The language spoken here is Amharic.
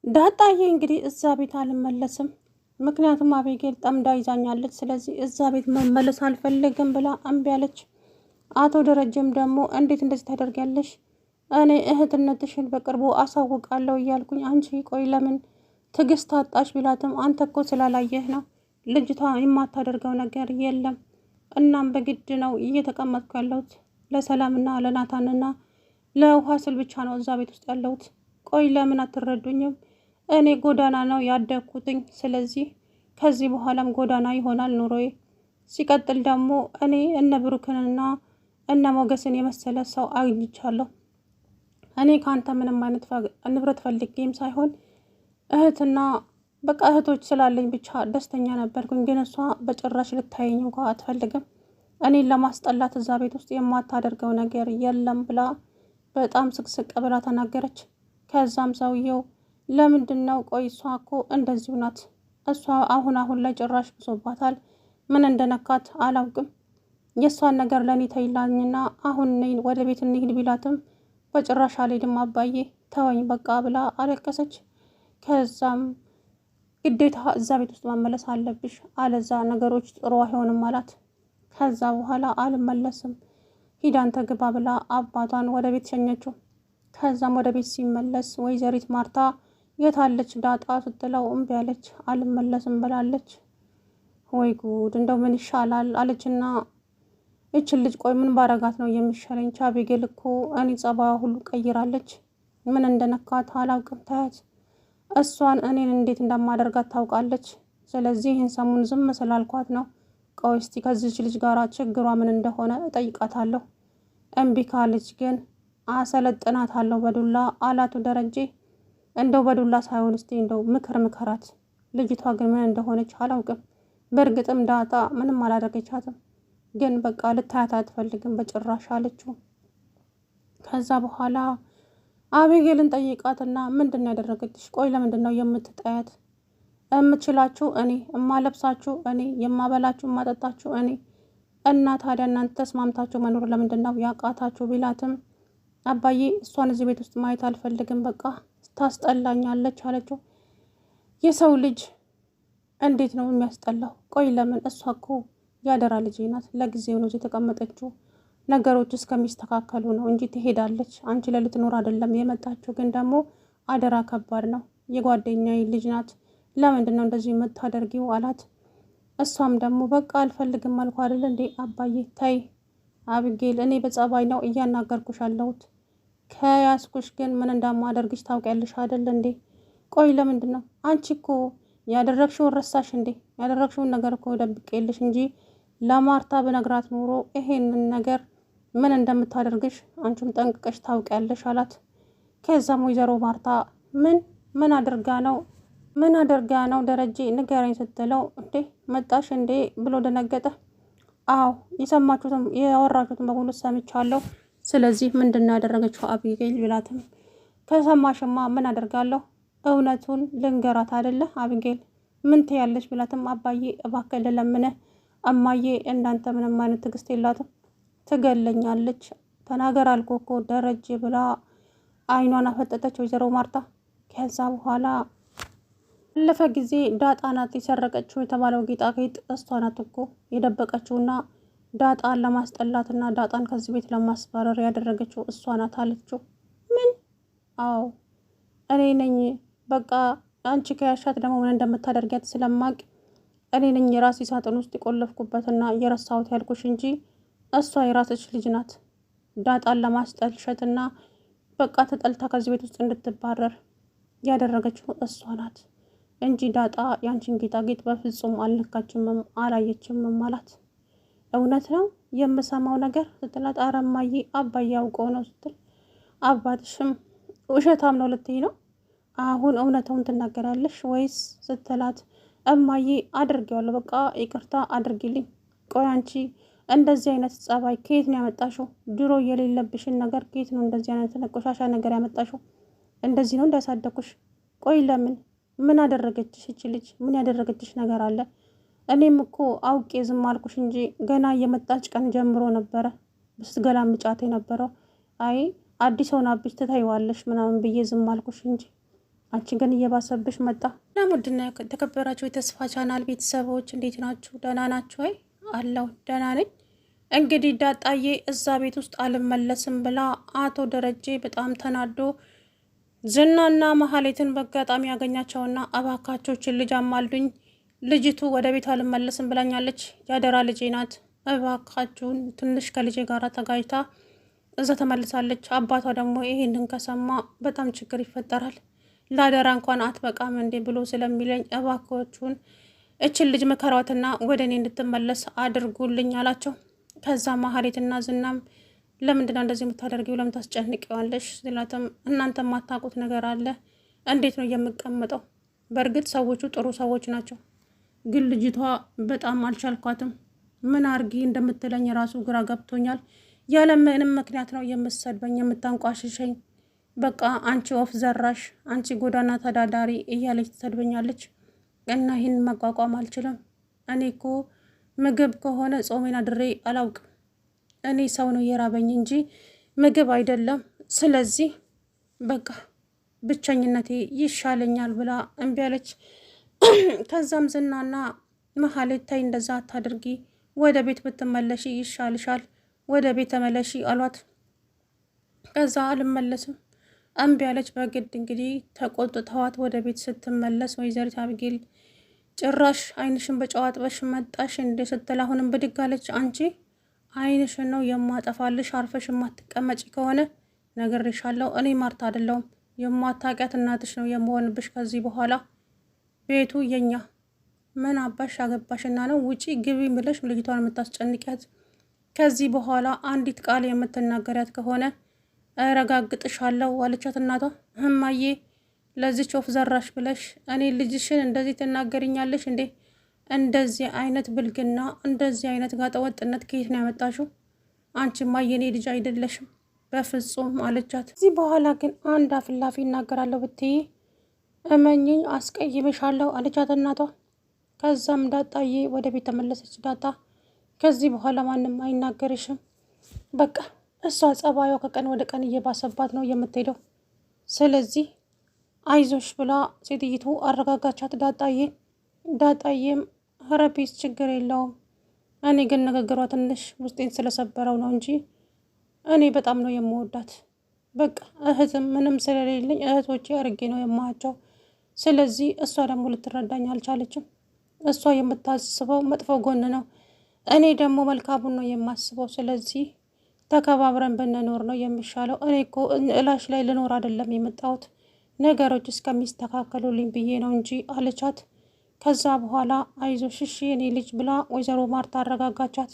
ዳጣዬ እንግዲህ እዛ ቤት አልመለስም፣ ምክንያቱም አቤጌል ጠምዳ ይዛኛለች። ስለዚህ እዛ ቤት መመለስ አልፈልግም ብላ እምቢ አለች። አቶ ደረጀም ደግሞ እንዴት እንደዚህ ታደርጊያለሽ? እኔ እህትነትሽን በቅርቡ አሳውቃለሁ እያልኩኝ አንቺ ቆይ ለምን ትዕግስት አጣሽ ቢላትም አንተ እኮ ስላላየህ ነው፣ ልጅቷ የማታደርገው ነገር የለም። እናም በግድ ነው እየተቀመጥኩ ያለሁት ለሰላምና ለናታንና ለውሃ ስል ብቻ ነው እዛ ቤት ውስጥ ያለሁት። ቆይ ለምን አትረዱኝም? እኔ ጎዳና ነው ያደግኩትኝ። ስለዚህ ከዚህ በኋላም ጎዳና ይሆናል ኑሮዬ። ሲቀጥል ደግሞ እኔ እነ ብሩክንና እነ ሞገስን የመሰለ ሰው አግኝቻለሁ። እኔ ከአንተ ምንም አይነት ንብረት ፈልጌም ሳይሆን እህትና በቃ እህቶች ስላለኝ ብቻ ደስተኛ ነበርኩኝ። ግን እሷ በጭራሽ ልታየኝ እንኳ አትፈልግም። እኔን ለማስጠላት እዛ ቤት ውስጥ የማታደርገው ነገር የለም ብላ በጣም ስቅስቅ ብላ ተናገረች። ከዛም ሰውየው ለምንድን ነው ቆይ እሷ እኮ እንደዚሁ ናት። እሷ አሁን ላይ ጭራሽ ብሶባታል። ምን እንደነካት አላውቅም። የእሷን ነገር ለእኔ ተይላኝና አሁን ወደ ቤት እንሂድ ቢላትም በጭራሽ አልሄድም አባዬ ተወኝ በቃ ብላ አለቀሰች። ከዛም ግዴታ እዛ ቤት ውስጥ መመለስ አለብሽ፣ አለዛ ነገሮች ጥሩ አይሆንም አላት። ከዛ በኋላ አልመለስም ሂዳን ተግባ ብላ አባቷን ወደ ቤት ሸኘችው። ከዛም ወደ ቤት ሲመለስ ወይዘሪት ማርታ የታለች ዳጣ ስትለው እምቢ አለች፣ አልመለስም ብላለች። ወይ ጉድ እንደው ምን ይሻላል አለችና እችን ልጅ ቆይ ምን ባረጋት ነው የሚሻለኝ? አቤጌል እኮ እኔ ጸባዋ ሁሉ ቀይራለች። ምን እንደነካት አላውቅም። ታያት እሷን እኔን እንዴት እንደማደርጋት ታውቃለች። ስለዚህ ይህን ሰሙን ዝም ስላልኳት ነው። ቆይ እስቲ ከዚች ልጅ ጋር ችግሯ ምን እንደሆነ እጠይቃታለሁ። እምቢ ካለች ግን አሰለጥናታለሁ በዱላ አላቱ ደረጀ። እንደው በዱላ ሳይሆን እስቲ እንደው ምከራት። ልጅቷ ግን ምን እንደሆነች አላውቅም። በእርግጥም ዳጣ ምንም አላደረገቻትም፣ ግን በቃ ልታያት አትፈልግም በጭራሽ አለችው። ከዛ በኋላ አቤጌልን ጠይቃትና ምንድን ነው ያደረገችሽ? ቆይ ለምንድን ነው የምትጠያት? የምችላችሁ እኔ፣ የማለብሳችሁ እኔ፣ የማበላችሁ የማጠጣችሁ እኔ እና ታዲያ እናንተ ተስማምታችሁ መኖር ለምንድን ነው ያቃታችሁ ቢላትም አባዬ እሷን እዚህ ቤት ውስጥ ማየት አልፈልግም፣ በቃ ታስጠላኛለች አለችው። የሰው ልጅ እንዴት ነው የሚያስጠላው? ቆይ ለምን? እሷ እኮ ያደራ ልጅ ናት። ለጊዜው ነው የተቀመጠችው፣ ነገሮች እስከሚስተካከሉ ነው እንጂ ትሄዳለች። አንቺ ለልትኖር አይደለም የመጣችው። ግን ደግሞ አደራ ከባድ ነው። የጓደኛዬ ልጅ ናት። ለምንድን ነው እንደዚህ የምታደርጊው አላት። እሷም ደግሞ በቃ አልፈልግም አልኩ አይደል እንዴ አባዬ ተይ። አቢጌል እኔ በጸባይ ነው እያናገርኩሽ አለሁት። ከያስኩሽ ግን ምን እንደማደርግሽ ታውቂያለሽ አይደል እንዴ? ቆይ ለምንድን ነው አንቺ እኮ ያደረግሽውን ረሳሽ እንዴ? ያደረግሽውን ነገር እኮ ደብቄልሽ እንጂ ለማርታ በነግራት ኖሮ ይሄንን ነገር ምን እንደምታደርግሽ አንቺም ጠንቅቀሽ ታውቂያለሽ አላት። ከዛም ወይዘሮ ማርታ ምን አድርጋ ነው ደረጀ ንገረኝ ስትለው እንዴ መጣሽ እንዴ ብሎ ደነገጠ። አዎ የሰማችሁትም ያወራችሁትም በሙሉ ሰምቻለሁ። ስለዚህ ምንድን ነው ያደረገችው አቢጌል ቢላትም ከሰማሽማ ምን አደርጋለሁ? እውነቱን ልንገራት አይደለ አቢጌል ምን ትያለሽ ቢላትም አባዬ እባክህ ልለምንህ፣ እማዬ እንዳንተ ምንም አይነት ትዕግስት የላትም፣ ትገለኛለች። ተናገር አልኩህ እኮ ደረጀ ብላ አይኗን አፈጠጠች ወይዘሮ ማርታ። ከዛ በኋላ ባለፈ ጊዜ ዳጣ ናት የሰረቀችው የተባለው ጌጣጌጥ እሷ ናት እኮ የደበቀችውና ዳጣን ለማስጠላትና ዳጣን ከዚህ ቤት ለማስባረር ያደረገችው እሷ ናት አለችው። ምን? አዎ እኔ ነኝ። በቃ አንቺ ከያሻት ደግሞ ምን እንደምታደርጊያት ስለማቅ እኔ ነኝ የራሴ ሳጥን ውስጥ የቆለፍኩበትና የረሳሁት ያልኩሽ እንጂ እሷ የራስሽ ልጅ ናት። ዳጣን ለማስጠልሸትና በቃ ተጠልታ ከዚህ ቤት ውስጥ እንድትባረር ያደረገችው እሷ ናት እንጂ ዳጣ ያንቺን ጌጣጌጥ በፍጹም አልነካችምም አላየችምም አላት። እውነት ነው የምሰማው ነገር ስትላት ኧረ እማዬ አባዬ አውቀው ነው ስትል አባትሽም ውሸታም ነው ልትይ ነው? አሁን እውነታውን ትናገራለሽ ወይስ ስትላት እማዬ አድርጌዋለሁ በቃ ይቅርታ አድርጊልኝ። ቆይ አንቺ እንደዚህ አይነት ጸባይ ከየት ነው ያመጣሽው? ድሮ የሌለብሽን ነገር ከየት ነው እንደዚህ አይነት ቆሻሻ ነገር ያመጣሽው? እንደዚህ ነው እንዳሳደኩሽ? ቆይ ለምን? ምን አደረገችሽ እቺ ልጅ? ምን ያደረገችሽ ነገር አለ? እኔም እኮ አውቄ ዝም አልኩሽ እንጂ ገና የመጣች ቀን ጀምሮ ነበረ ብስትገላምጫት የነበረው። አይ አዲስ ሆናብሽ ትታይዋለሽ ምናምን ብዬ ዝም አልኩሽ እንጂ አንቺ ግን እየባሰብሽ መጣ። ለሙድና የተከበራችሁ የተስፋ ቻናል ቤተሰቦች እንዴት ናችሁ? ደህና ናችሁ ወይ? አለው ደህና ነኝ። እንግዲህ ዳጣዬ እዛ ቤት ውስጥ አልመለስም ብላ አቶ ደረጀ በጣም ተናዶ ዝናና መሀሌትን በአጋጣሚ ያገኛቸውና እባካቾችን ልጅ አማልዱኝ፣ ልጅቱ ወደ ቤት አልመለስም ብላኛለች፣ ያደራ ልጄ ናት፣ እባካችሁን ትንሽ ከልጄ ጋር ተጋጅታ እዛ ተመልሳለች። አባቷ ደግሞ ይሄንን ከሰማ በጣም ችግር ይፈጠራል፣ ላደራ እንኳን አትበቃም እንዴ ብሎ ስለሚለኝ እባካችሁን እችን ልጅ መከሯትና ወደ እኔ እንድትመለስ አድርጉልኝ አላቸው። ከዛ መሀሌትና ዝናም ለምንድነው እንደዚህ የምታደርጊው? ለምን ታስጨንቂዋለሽ? ሲላትም እናንተ የማታውቁት ነገር አለ። እንዴት ነው የምቀመጠው? በእርግጥ ሰዎቹ ጥሩ ሰዎች ናቸው፣ ግን ልጅቷ በጣም አልቻልኳትም። ምን አርጊ እንደምትለኝ ራሱ ግራ ገብቶኛል። ያለ ምንም ምክንያት ነው የምትሰድበኝ፣ የምታንቋሽሸኝ። በቃ አንቺ ወፍ ዘራሽ፣ አንቺ ጎዳና ተዳዳሪ እያለች ትሰድበኛለች እና ይህን መቋቋም አልችልም። እኔ እኮ ምግብ ከሆነ ጾሜን አድሬ አላውቅም። እኔ ሰው ነው የራበኝ እንጂ ምግብ አይደለም። ስለዚህ በቃ ብቸኝነቴ ይሻለኛል ብላ እምቢ አለች። ከዛም ዝናና መሀሌት ተይ እንደዛ አታድርጊ፣ ወደ ቤት ብትመለሺ ይሻልሻል፣ ወደ ቤት ተመለሺ አሏት። ከዛ አልመለስም እምቢ አለች በግድ። እንግዲህ ተቆጥተዋት ወደ ቤት ስትመለስ ወይዘሪት አብጌል ጭራሽ አይንሽን በጨዋጥበሽ መጣሽ እንደ ስትል አሁንም ብድግ አለች። አንቺ አይንሽን ነው የማጠፋልሽ፣ አርፈሽ የማትቀመጪ ከሆነ ነግሬሻለሁ። እኔ ማርታ አይደለሁም፣ የማታውቂያት እናትሽ ነው የምሆንብሽ። ከዚህ በኋላ ቤቱ የኛ። ምን አባሽ አገባሽና ነው ውጪ ግቢ ብለሽ ልጅቷን የምታስጨንቂያት? ከዚህ በኋላ አንዲት ቃል የምትናገሪያት ከሆነ እረጋግጥሻለሁ አለቻት እናቷ። እማዬ ለዚች ወፍ ዘራሽ ብለሽ እኔ ልጅሽን እንደዚህ ትናገርኛለሽ እንዴ? እንደዚህ አይነት ብልግና፣ እንደዚህ አይነት ጋጠወጥነት ከየት ነው ያመጣሽው? አንቺማ የኔ ልጅ አይደለሽም በፍጹም አለቻት። እዚህ በኋላ ግን አንድ አፍላፊ ይናገራለሁ ብትይ እመኝኝ አስቀይምሻለሁ አለቻት እናቷ። ከዛም ዳጣዬ ወደ ቤት ተመለሰች። ዳጣ ከዚህ በኋላ ማንም አይናገርሽም፣ በቃ እሷ ጸባዩ ከቀን ወደ ቀን እየባሰባት ነው የምትሄደው። ስለዚህ አይዞሽ ብላ ሴትይቱ አረጋጋቻት ዳጣዬ። ዳጣዬም ኧረ ችግር የለውም፣ እኔ ግን ንግግሯ ትንሽ ውስጤን ስለሰበረው ነው እንጂ እኔ በጣም ነው የምወዳት። በቃ እህትም ምንም ስለሌለኝ እህቶቼ አርጌ ነው የማያቸው። ስለዚህ እሷ ደግሞ ልትረዳኝ አልቻለችም። እሷ የምታስበው መጥፎ ጎን ነው፣ እኔ ደግሞ መልካሙን ነው የማስበው። ስለዚህ ተከባብረን ብንኖር ነው የሚሻለው። እኔ እኮ እላሽ ላይ ልኖር አይደለም የመጣሁት፣ ነገሮች እስከሚስተካከሉልኝ ብዬ ነው እንጂ አለቻት። ከዛ በኋላ አይዞሽ እሺ የኔ ልጅ ብላ ወይዘሮ ማርታ አረጋጋቻት።